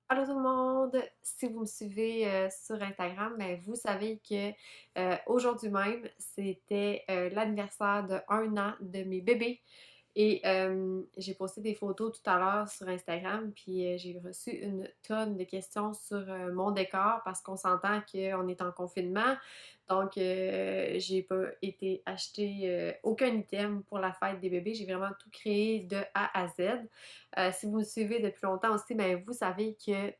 Allô tout le monde! Si vous me suivez sur Instagram, ben vous savez que aujourd'hui même, c'était l'anniversaire de 1 an de mes bébés. Et j'ai posté des photos tout à l'heure sur Instagram, puis j'ai reçu une tonne de questions sur mon décor parce qu'on s'entend qu'on est en confinement. Donc, j'ai pas été acheter aucun item pour la fête des bébés. J'ai vraiment tout créé de A à Z. Si vous me suivez depuis longtemps aussi, ben vous savez que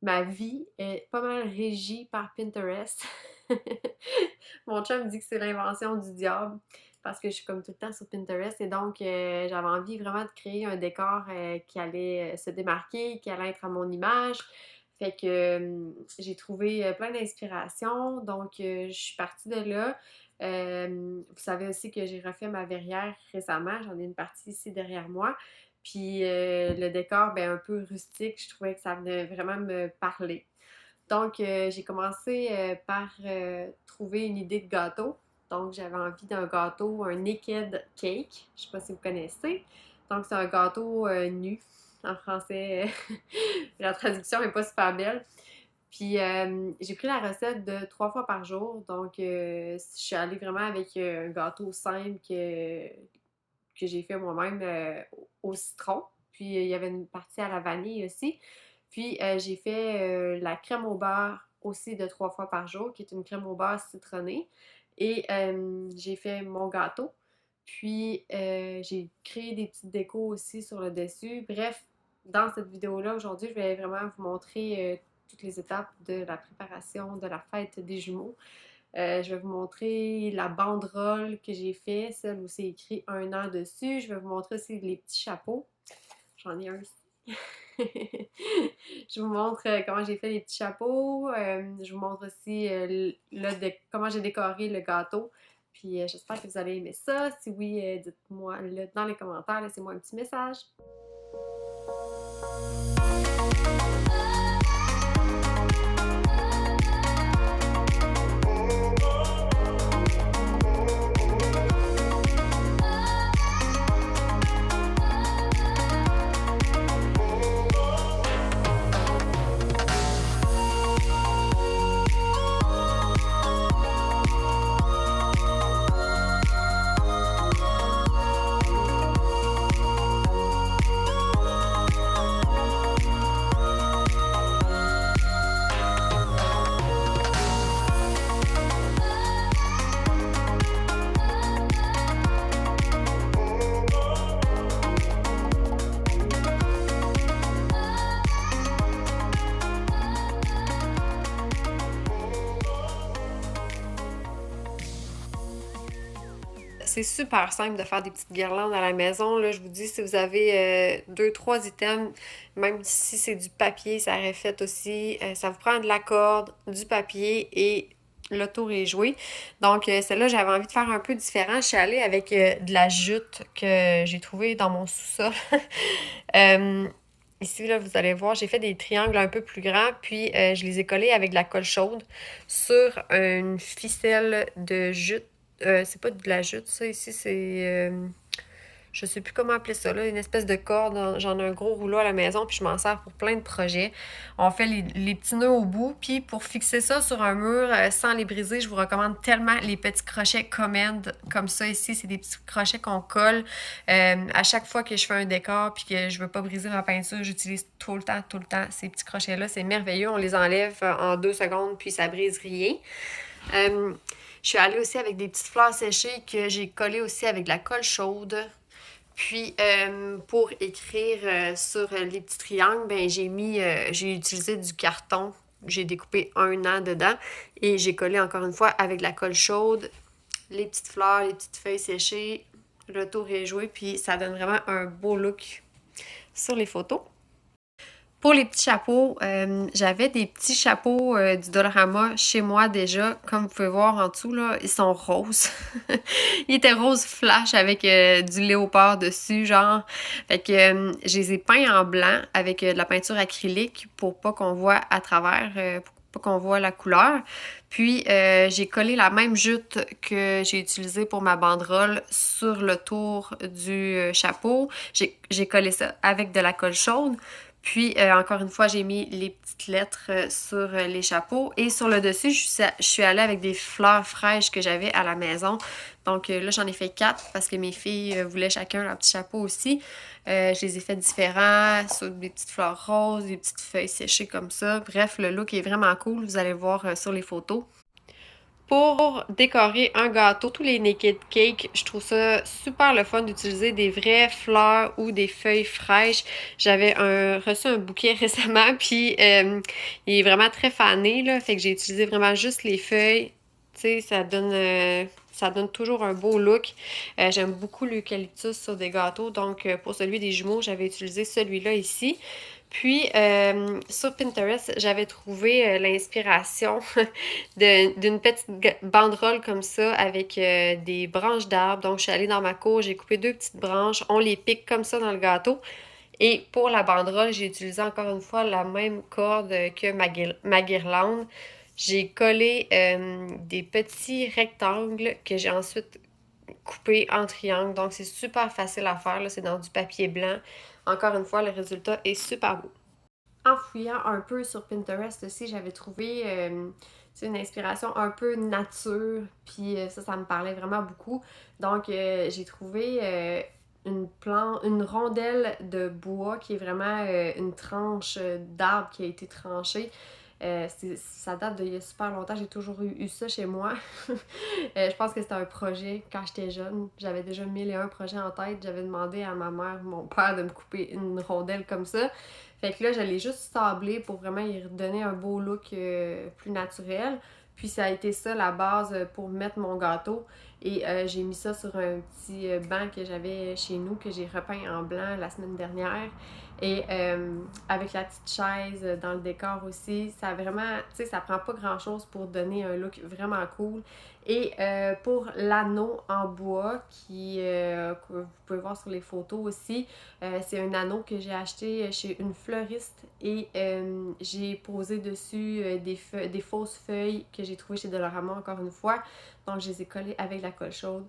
ma vie est pas mal régie par Pinterest. Mon chum me dit que c'est l'invention du diable parce que je suis comme tout le temps sur Pinterest et donc j'avais envie vraiment de créer un décor qui allait se démarquer, qui allait être à mon image. Fait que j'ai trouvé plein d'inspiration, donc je suis partie de là. Vous savez aussi que j'ai refait ma verrière récemment, j'en ai une partie ici derrière moi. Puis le décor, ben un peu rustique, je trouvais que ça venait vraiment me parler. Donc, j'ai commencé par trouver une idée de gâteau. Donc, j'avais envie d'un gâteau, un naked cake. Je sais pas si vous connaissez. Donc, c'est un gâteau nu. En français, la traduction n'est pas super belle. Puis, j'ai pris la recette de 3 fois par jour. Donc, je suis allée vraiment avec un gâteau simple que j'ai fait moi-même au citron. Puis, il y avait une partie à la vanille aussi. Puis, j'ai fait la crème au beurre aussi de 3 fois par jour, qui est une crème au beurre citronnée. Et j'ai fait mon gâteau. Puis, j'ai créé des petites décos aussi sur le dessus. Bref, dans cette vidéo-là, aujourd'hui, je vais vraiment vous montrer toutes les étapes de la préparation de la fête des jumeaux. Je vais vous montrer la banderole que j'ai fait, celle où c'est écrit 1 an dessus. Je vais vous montrer aussi les petits chapeaux. J'en ai un ici. Je vous montre comment j'ai fait les petits chapeaux. Je vous montre aussi comment j'ai décoré le gâteau. Puis j'espère que vous allez aimer ça. Si oui, dites-moi dans les commentaires, laissez-moi un petit message. C'est super simple de faire des petites guirlandes à la maison. Là, je vous dis, si vous avez 2, 3 items, même si c'est du papier, ça aurait fait aussi. Ça vous prend de la corde, du papier et le tour est joué. Donc, celle-là, j'avais envie de faire un peu différent. Je suis allée avec de la jute que j'ai trouvée dans mon sous-sol. Euh, Ici, là, vous allez voir, j'ai fait des triangles un peu plus grands, puis je les ai collés avec de la colle chaude sur une ficelle de jute. C'est pas de la jute, ça, ici, c'est... je sais plus comment appeler ça, là, une espèce de corde. J'en ai un gros rouleau à la maison, puis je m'en sers pour plein de projets. On fait les petits nœuds au bout, puis pour fixer ça sur un mur sans les briser, je vous recommande tellement les petits crochets Command, comme ça ici. C'est des petits crochets qu'on colle. À chaque fois que je fais un décor, puis que je veux pas briser ma peinture, j'utilise tout le temps, ces petits crochets-là. C'est merveilleux. On les enlève en 2 secondes, puis ça brise rien. Je suis allée aussi avec des petites fleurs séchées que j'ai collées aussi avec de la colle chaude. Puis, pour écrire sur les petits triangles, ben, j'ai utilisé du carton. J'ai découpé 1 an dedans et j'ai collé encore une fois avec de la colle chaude, les petites fleurs, les petites feuilles séchées. Le tour est joué, puis ça donne vraiment un beau look sur les photos. Pour les petits chapeaux, j'avais des petits chapeaux du Dollarama chez moi déjà. Comme vous pouvez voir en dessous, là, ils sont roses. Ils étaient roses flash avec du léopard dessus, genre. Fait que je les ai peints en blanc avec de la peinture acrylique pour pas qu'on voit à travers, pour pas qu'on voit la couleur. Puis j'ai collé la même jute que j'ai utilisée pour ma banderole sur le tour du chapeau. J'ai collé ça avec de la colle chaude. Puis, encore une fois, j'ai mis les petites lettres sur les chapeaux. Et sur le dessus, je suis allée avec des fleurs fraîches que j'avais à la maison. Donc là, j'en ai fait 4 parce que mes filles voulaient chacun leur petit chapeau aussi. Je les ai fait différents, sur des petites fleurs roses, des petites feuilles séchées comme ça. Bref, le look est vraiment cool. Vous allez voir sur les photos. Pour décorer un gâteau, tous les naked cakes, je trouve ça super le fun d'utiliser des vraies fleurs ou des feuilles fraîches. J'avais reçu un bouquet récemment, puis il est vraiment très fané, là, fait que j'ai utilisé vraiment juste les feuilles. Tu sais, ça donne toujours un beau look. J'aime beaucoup l'eucalyptus sur des gâteaux, donc pour celui des jumeaux, j'avais utilisé celui-là ici. Puis, sur Pinterest, j'avais trouvé l'inspiration d'une petite banderole comme ça avec des branches d'arbres. Donc, je suis allée dans ma cour, j'ai coupé 2 petites branches, on les pique comme ça dans le gâteau. Et pour la banderole, j'ai utilisé encore une fois la même corde que ma guirlande. J'ai collé des petits rectangles que j'ai ensuite coupés en triangle. Donc, c'est super facile à faire. C'est dans du papier blanc. Encore une fois, le résultat est super beau. En fouillant un peu sur Pinterest aussi, j'avais trouvé une inspiration un peu nature, puis ça me parlait vraiment beaucoup. Donc, j'ai trouvé une rondelle de bois qui est vraiment une tranche d'arbre qui a été tranchée. Ça date d'il y a super longtemps, j'ai toujours eu ça chez moi. Je pense que c'était un projet quand j'étais jeune. J'avais déjà 1001 projets en tête. J'avais demandé à ma mère, mon père, de me couper une rondelle comme ça. Fait que là, je l'ai juste sablé pour vraiment y redonner un beau look plus naturel. Puis ça a été ça la base pour mettre mon gâteau. Et j'ai mis ça sur un petit banc que j'avais chez nous, que j'ai repeint en blanc la semaine dernière. Et avec la petite chaise dans le décor aussi, ça vraiment, tu sais, ça prend pas grand chose pour donner un look vraiment cool. Et pour l'anneau en bois que vous pouvez voir sur les photos aussi, c'est un anneau que j'ai acheté chez une fleuriste et j'ai posé dessus des fausses feuilles que j'ai trouvées chez Dollarama encore une fois. Donc je les ai collées avec la colle chaude.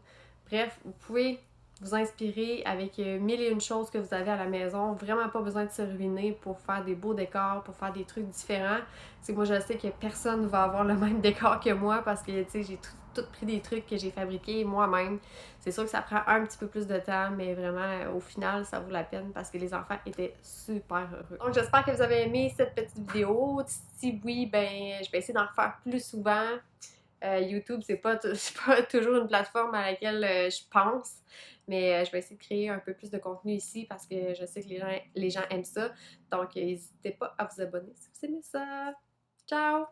Bref, vous pouvez vous inspirer avec mille et une choses que vous avez à la maison. Vraiment pas besoin de se ruiner pour faire des beaux décors, pour faire des trucs différents. T'sais, moi, je sais que personne ne va avoir le même décor que moi parce que j'ai tout pris des trucs que j'ai fabriqués moi-même. C'est sûr que ça prend un petit peu plus de temps, mais vraiment, au final, ça vaut la peine parce que les enfants étaient super heureux. Donc, j'espère que vous avez aimé cette petite vidéo. Si oui, ben, je vais essayer d'en refaire plus souvent. YouTube, c'est pas toujours une plateforme à laquelle je pense, mais je vais essayer de créer un peu plus de contenu ici parce que je sais que les gens aiment ça. Donc, n'hésitez pas à vous abonner si vous aimez ça. Ciao!